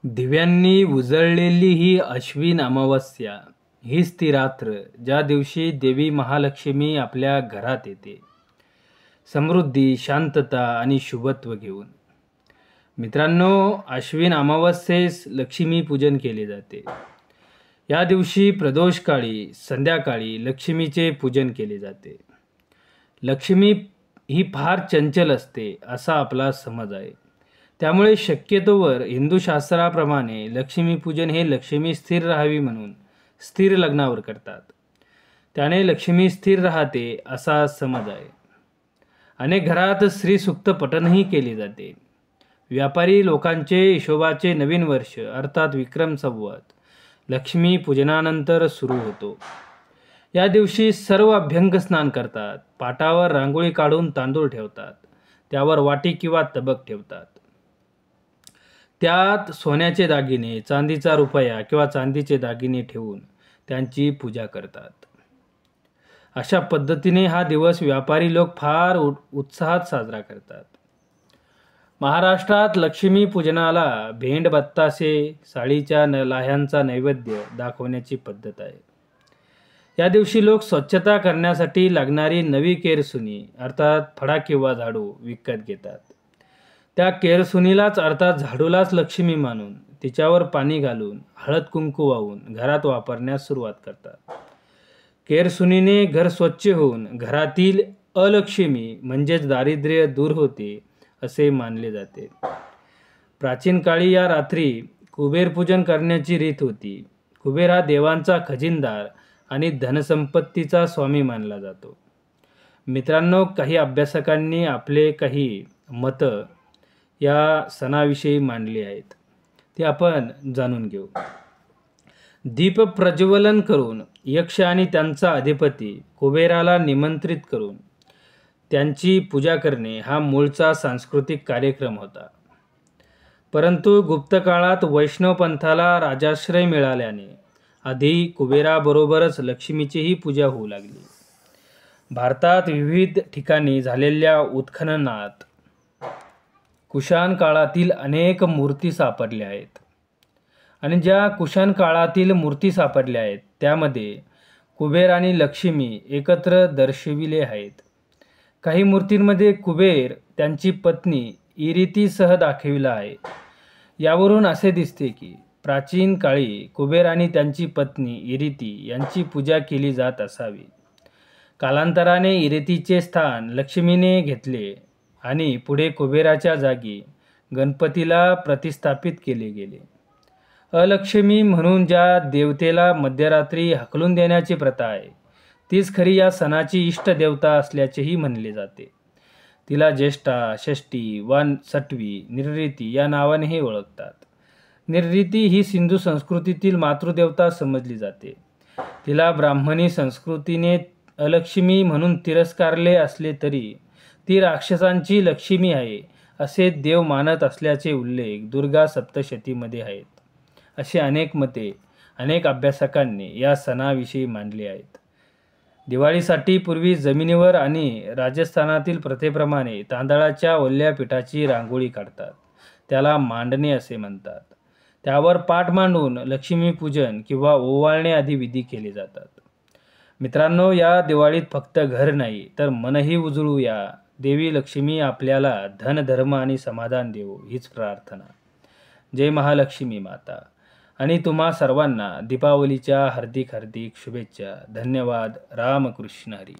दिव्यांनी उजळलेली ही अश्विन अमावास्या हीच ती रात्र ज्या दिवशी देवी महालक्ष्मी आपल्या घरात येते, समृद्धी, शांतता आणि शुभत्व घेऊन. मित्रांनो, अश्विन अमावास्येस लक्ष्मी पूजन केले जाते. या दिवशी प्रदोषकाळी संध्याकाळी लक्ष्मीचे पूजन केले जाते. लक्ष्मी ही फार चंचल असते असा आपला समज आहे. त्यामुळे शक्यतोवर हिंदू शास्त्राप्रमाणे लक्ष्मीपूजन हे लक्ष्मी स्थिर राहावी म्हणून स्थिर लग्नावर करतात. त्याने लक्ष्मी स्थिर राहते असा समज आहे. अनेक घरात श्रीसूक्त पठणही केले जाते. व्यापारी लोकांचे हिशोबाचे नवीन वर्ष अर्थात विक्रम संवत लक्ष्मी पूजनानंतर सुरू होतो. या दिवशी सर्व अभ्यंग स्नान करतात. पाटावर रांगोळी काढून तांदूळ ठेवतात. त्यावर वाटी किंवा तबक ठेवतात. त्यात सोन्याचे दागिने, चांदीचा रुपया किंवा चांदीचे दागिने ठेवून त्यांची पूजा करतात. अशा पद्धतीने हा दिवस व्यापारी लोक फार उत्साहात साजरा करतात. महाराष्ट्रात लक्ष्मी पूजनाला भेंड बत्तासे, साडीच्या लाह्यांचा नैवेद्य दाखवण्याची पद्धत आहे. या दिवशी लोक स्वच्छता करण्यासाठी लागणारी नवी केरसुनी अर्थात फडा किंवा झाडू विकत घेतात. त्या केरसुनीलाच अर्थात झाडूलाच लक्ष्मी मानून तिच्यावर पाणी घालून हळद कुंकू वाहून घरात वापरण्यास सुरुवात करतात. केरसुनीने घर स्वच्छ होऊन घरातील अलक्ष्मी म्हणजेच दारिद्र्य दूर होते असे मानले जाते. प्राचीन काळी या रात्री कुबेर पूजन करण्याची रीत होती. कुबेर हा देवांचा खजिनदार आणि धनसंपत्तीचा स्वामी मानला जातो. मित्रांनो, काही अभ्यासकांनी आपले काही मतं या सणाविषयी मांडली आहेत, ते आपण जाणून घेऊ. दीप प्रज्वलन करून यक्ष आणि त्यांचा अधिपती कुबेराला निमंत्रित करून त्यांची पूजा करणे हा मूळचा सांस्कृतिक कार्यक्रम होता. परंतु गुप्त काळात वैष्णव पंथाला राजाश्रय मिळाल्याने आधी कुबेराबरोबरच लक्ष्मीचीही पूजा होऊ लागली. भारतात विविध ठिकाणी झालेल्या उत्खननात कुशाण काळातील अनेक मूर्ती सापडल्या आहेत. आणि ज्या कुशाण काळातील मूर्ती सापडल्या आहेत त्यामध्ये कुबेर आणि लक्ष्मी एकत्र दर्शविले आहेत. काही मूर्तींमध्ये कुबेर त्यांची पत्नी इरितीसह दाखविला आहे. यावरून असे दिसते की प्राचीन काळी कुबेर आणि त्यांची पत्नी इरिती यांची पूजा केली जात असावी. कालांतराने इरितीचे स्थान लक्ष्मीने घेतले आणि पुढे कुबेराच्या जागी गणपतीला प्रतिस्थापित केले गेले. अलक्ष्मी म्हणून ज्या देवतेला मध्यरात्री हकलून देण्याची प्रथा आहे तीच खरी या सणाची इष्टदेवता असल्याचेही म्हणले जाते. तिला ज्येष्ठा, षष्ठी वा सटवी, निर्ऋती या नावानेही ओळखतात. निर्ऋती ही सिंधू संस्कृतीतील मातृदेवता समजली जाते. तिला ब्राह्मणी संस्कृतीने अलक्ष्मी म्हणून तिरस्कारले असले तरी ती राक्षसांची लक्ष्मी आहे असे देव मानत असल्याचे उल्लेख दुर्गा सप्तशतीमध्ये आहेत. असे अनेक मते अनेक अभ्यासकांनी या सणाविषयी मांडली आहेत. दिवाळीसाठी पूर्वी जमिनीवर आणि राजस्थानातील प्रथेप्रमाणे तांदळाच्या ओल्या पिठाची रांगोळी काढतात. त्याला मांडणे असे म्हणतात. त्यावर पाट मांडून लक्ष्मीपूजन किंवा ओवाळणे आदी विधी केले जातात. मित्रांनो, या दिवाळीत फक्त घर नाही तर मनही उजळूया. देवी लक्ष्मी आपल्याला धन, धर्म आणि समाधान देवो हीच प्रार्थना. जय महालक्ष्मी माता. आणि तुम्हा सर्वांना दीपावलीच्या हार्दिक हार्दिक शुभेच्छा. धन्यवाद. रामकृष्ण हरी.